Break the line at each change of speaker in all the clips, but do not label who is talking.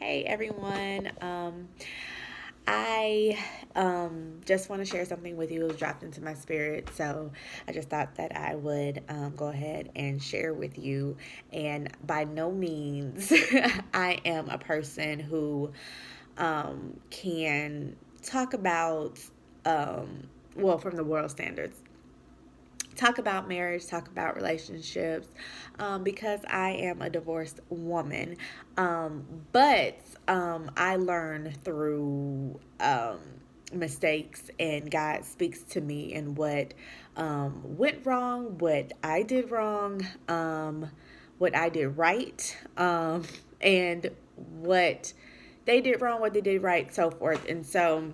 Hey everyone. I just want to share something with you. It was dropped into my spirit, so I just thought that I would go ahead and share with you. And by no means, I am a person who can talk about, well, from the world standards, talk about marriage, talk about relationships, because I am a divorced woman. But I learn through mistakes, and God speaks to me in what went wrong, what I did wrong, what I did right, and what they did wrong, what they did right, so forth. And so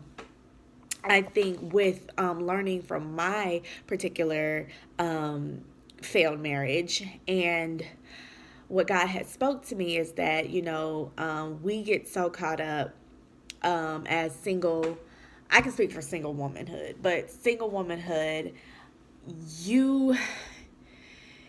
I think with learning from my particular failed marriage, and what God had spoke to me is that we get so caught up as single. I can speak for single womanhood, but single womanhood, you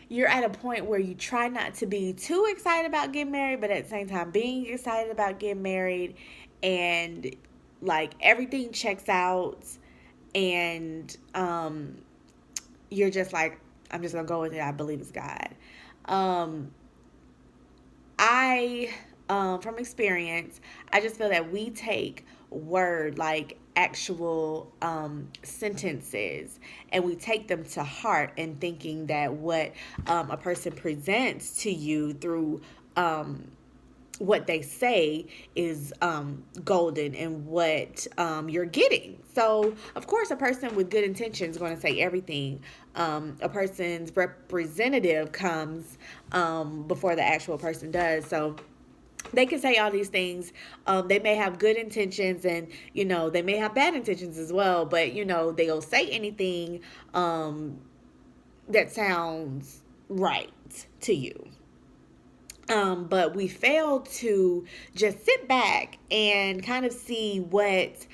you're at a point where you try not to be too excited about getting married, but at the same time being excited about getting married, and like everything checks out, and you're just like, I'm just gonna go with it. I believe it's God. Um, I from experience, I just feel that we take word like actual sentences, and we take them to heart, and thinking that what a person presents to you through what they say is golden, and what you're getting. So, of course, a person with good intentions is going to say everything. A person's representative comes before the actual person does. So, they can say all these things. They may have good intentions, and they may have bad intentions as well. But they'll say anything that sounds right to you. But we fail to just sit back and kind of see what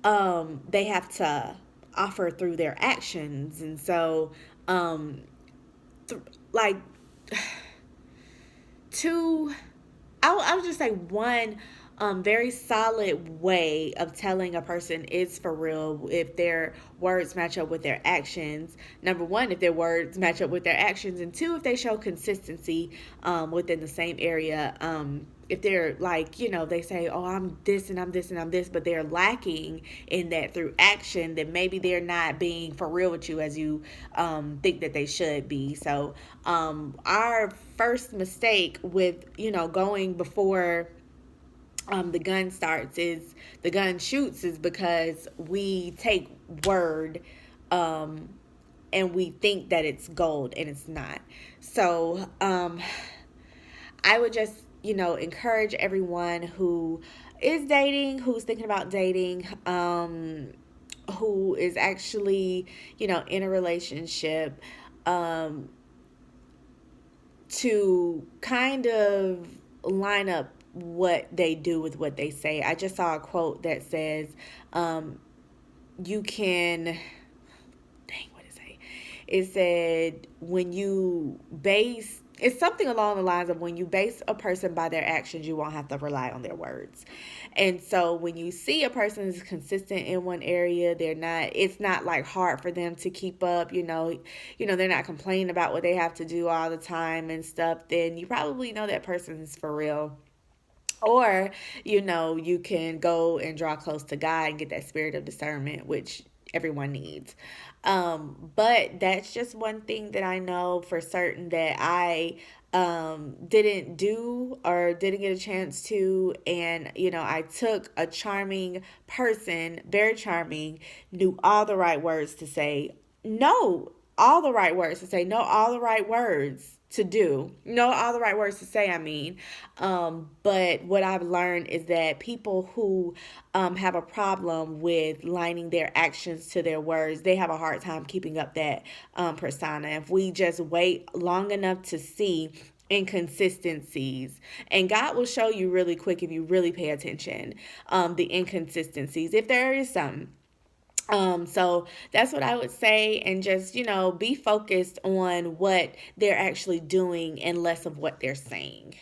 they have to offer through their actions. And so, th- like, two, I would just say one very solid way of telling a person is for real if their words match up with their actions. Number one, if their words match up with their actions, and two, if they show consistency within the same area. If they're like, they say, oh, I'm this and I'm this and I'm this, but they're lacking in that through action, then maybe they're not being for real with you as you think that they should be. So, our first mistake with, going before the gun shoots, is because we take word um, and we think that it's gold, and it's not. So, I would just, encourage everyone who is dating, who's thinking about dating, who is actually, in a relationship, um, to kind of line up what they do with what they say. I just saw a quote that says, you can, dang, what did it say? It said, it's something along the lines of, when you base a person by their actions, you won't have to rely on their words. And so when you see a person is consistent in one area, it's not like hard for them to keep up, they're not complaining about what they have to do all the time and stuff, then you probably know that person is for real. Or, you can go and draw close to God and get that spirit of discernment, which everyone needs. But that's just one thing that I know for certain that I didn't do, or didn't get a chance to. And, I took a charming person, very charming, knew all the right words to say, no, all the right words to say, no, all the right words to do, no, all the right words to say, I mean. But what I've learned is that people who have a problem with lining their actions to their words, they have a hard time keeping up that persona. If we just wait long enough to see inconsistencies, and God will show you really quick if you really pay attention, the inconsistencies, if there is some. So that's what I would say, and just, be focused on what they're actually doing and less of what they're saying.